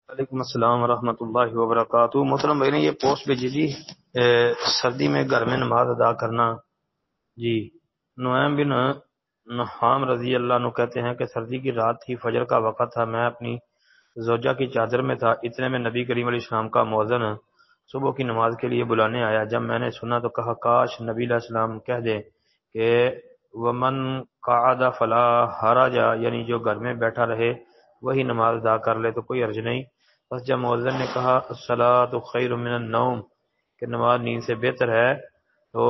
وعلیکم السلام ورحمۃ اللہ وبرکاتہ۔ محترم بھائی نے یہ پوسٹ بھیجی جی، سردی میں گھر میں نماز ادا کرنا۔ جی، نعیم بن نحام رضی اللہ عنہ کہتے ہیں کہ سردی کی رات تھی، فجر کا وقت تھا، میں اپنی زوجہ کی چادر میں تھا، اتنے میں نبی کریم علیہ السلام کا مؤذن صبح کی نماز کے لیے بلانے آیا۔ جب میں نے سنا تو کہا کاش نبی علیہ السلام کہہ دے کہ ومن قعد فلا حرج، یعنی جو گھر میں بیٹھا رہے وہی نماز ادا کر لے تو کوئی حرج نہیں۔ بس جب مؤذن نے کہا الصلاۃ خیر من النوم کہ نماز نیند سے بہتر ہے، تو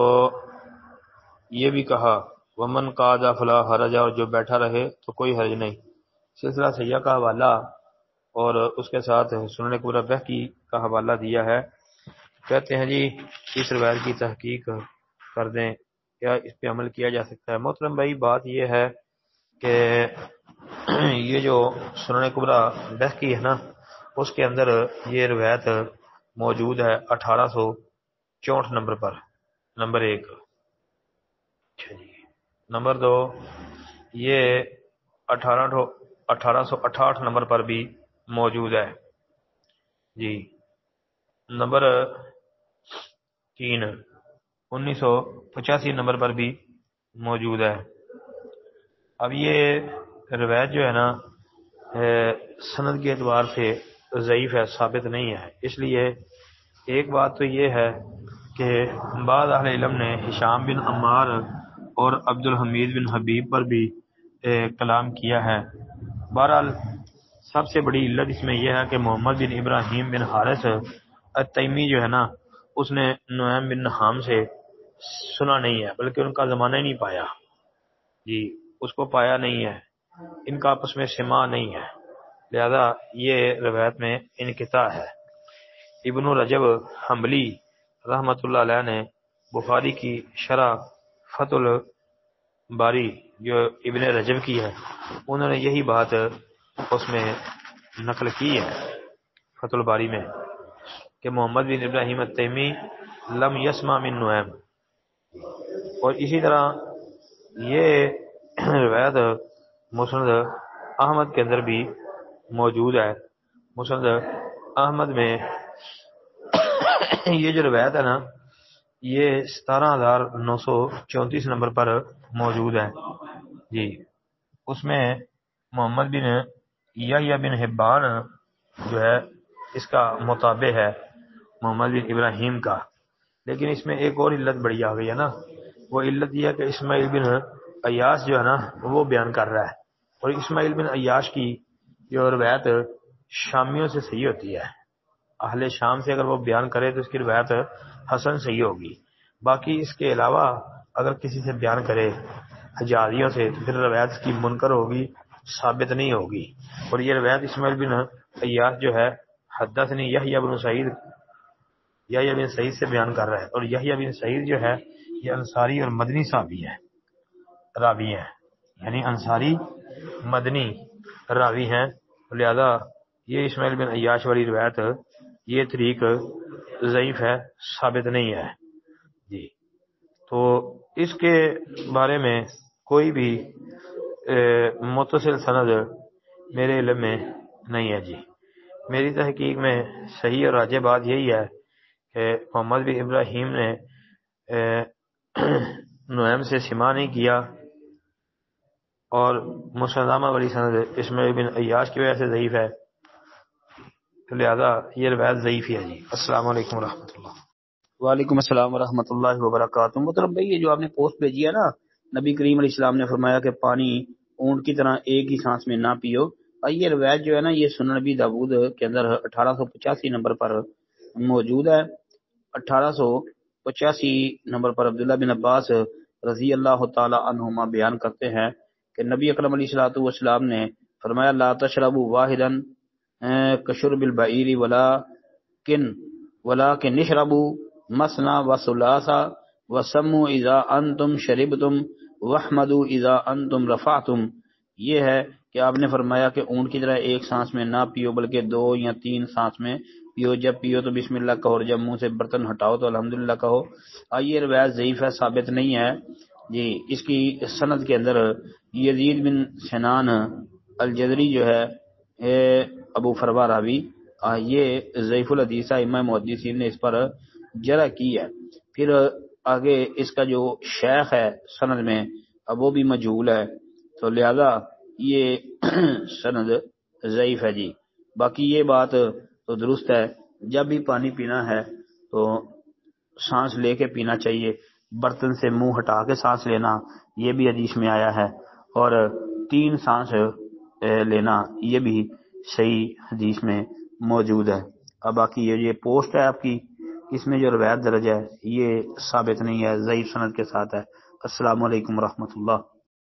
یہ بھی کہا ومن قعد فلا حرج، اور جو بیٹھا رہے تو کوئی حرج نہیں۔ سلسلہ صحیحہ کا حوالہ اور اس کے ساتھ سنن کبریٰ بہقی کا حوالہ دیا ہے۔ کہتے ہیں جی اس روایت کی تحقیق کر دیں، کیا اس پہ عمل کیا جا سکتا ہے؟ محترم بھائی بات یہ ہے کہ یہ جو سنن کبریٰ بہقی ہے نا، اس کے اندر یہ روایت موجود ہے 1864 نمبر پر، نمبر 1۔ اچھا جی، نمبر 2 یہ 1868 نمبر پر بھی موجود ہے جی۔ نمبر 3 1985 نمبر پر بھی موجود ہے۔ اب یہ روایت جو ہے نا سند کے اعتبار سے ضعیف ہے، ثابت نہیں ہے۔ اس لیے ایک بات تو یہ ہے کہ بعض اہل علم نے ہشام بن عمار اور عبد الحمید بن حبیب پر بھی کلام کیا ہے۔ بہرحال سب سے بڑی علت اس میں یہ ہے کہ محمد بن ابراہیم بن حارث التیمی جو ہے نا، اس نے نعیم بن نحام سے سنا نہیں ہے، بلکہ ان کا زمانہ ہی نہیں پایا جی، اس کو پایا نہیں ہے، ان کا آپس میں سماع نہیں ہے، لہذا یہ روایت میں انقطاع ہے۔ ابن رجب حنبلی رحمۃ اللہ علیہ نے بخاری کی شرح فتح الباری جو ابن رجب کی ہے، انہوں نے یہی بات اس میں نقل کی ہے فتح الباری میں کہ محمد بن ابراہیم التیمی لم یسمع من نعیم۔ اور اسی طرح یہ روایت مسند احمد کے اندر بھی موجود ہے۔ مسند احمد میں یہ جو روایت ہے نا، یہ 17,934 نمبر پر موجود ہے جی۔ اس میں محمد بن یحییٰ بن حبان جو ہے اس کا مطابع ہے محمد بن ابراہیم کا، لیکن اس میں ایک اور علت بڑی آ گئی ہے نا، وہ علت یہ ہے کہ اسماعیل بن عیاش جو ہے نا وہ بیان کر رہا ہے، اور اسماعیل بن عیاش کی جو روایت شامیوں سے صحیح ہوتی ہے، اہل شام سے اگر وہ بیان کرے تو اس کی روایت حسن صحیح ہوگی۔ باقی اس کے علاوہ اگر کسی سے بیان کرے حجازیوں سے تو پھر روایت کی منکر ہوگی، ثابت نہیں ہوگی۔ اور یہ روایت اسماعیل بن عیاش جو ہے حدثنی یحییٰ بن سعید سے بیان کر رہا ہے، اور یحییٰ بن سعید جو ہے یہ انصاری اور مدنی صحابی ہے، راوی ہیں، یعنی انصاری مدنی راوی ہیں، لہذا یہ اسماعیل بن عیاش والی روایت یہ طریق ضعیف ہے، ثابت نہیں ہے جی۔ تو اس کے بارے میں کوئی بھی متصل سند میرے علم میں نہیں ہے جی۔ میری تحقیق میں صحیح اور راجح بات یہی ہے کہ محمد بن ابراہیم نے نعیم سے سماع نہیں کیا، اور مسلمہ والی سند اسماعیل بن عیاش کی وجہ سے ضعیف ہے، لہذا یہ روایت ضعیف ہے جی۔ السلام علیکم ورحمۃ اللہ۔ وعلیکم السلام ورحمۃ اللہ وبرکاتہ۔ مطلب بھائی یہ جو آپ نے پوسٹ بھیجی ہے نا، نبی کریم علیہ السلام نے فرمایا کہ پانی اونٹ کی طرح ایک ہی سانس میں نہ پیو، اور یہ روایت جو ہے نا یہ سنن نبی داؤد کے اندر 1885 نمبر پر موجود ہے۔ 1885 نمبر پر عبداللہ بن عباس رضی اللہ تعالی عنہما بیان کرتے ہیں کہ نبی اکرم علیہ الصلوۃ والسلام نے فرمایا لا تشربوا واحدا کشرب البعیر ولکن اشربوا مثنى وثلاثا وسموا اذا انتم شربتم واحمدوا اذا انتم رفعتم۔ یہ ہے کہ آپ نے فرمایا کہ اونٹ کی طرح ایک سانس میں نہ پیو بلکہ 2 یا 3 سانس میں پیو، جب پیو تو بسم اللہ کہو، اور جب منہ سے برتن ہٹاؤ تو الحمدللہ کہو۔ یہ روایت ضعیف ہے، ثابت نہیں ہے جی۔ اس کی سند کے اندر یزید بن سنان الجزری جو ہے ابو فروا راوی، یہ ضعیف الحدیث ہے، امام محدثین نے اس پر جرح کی ہے۔ پھر آگے اس کا جو شیخ ہے سند میں اب وہ بھی مجہول ہے، تو لہذا یہ سند ضعیف ہے جی۔ باقی یہ بات تو درست ہے، جب بھی پانی پینا ہے تو سانس لے کے پینا چاہیے، برتن سے منہ ہٹا کے سانس لینا یہ بھی حدیث میں آیا ہے، اور 3 سانس لینا یہ بھی صحیح حدیث میں موجود ہے۔ اب باقی یہ پوسٹ ہے آپ کی، اس میں جو روایت درج ہے یہ ثابت نہیں ہے، ضعیف سند کے ساتھ ہے۔ السلام علیکم ورحمۃ اللہ۔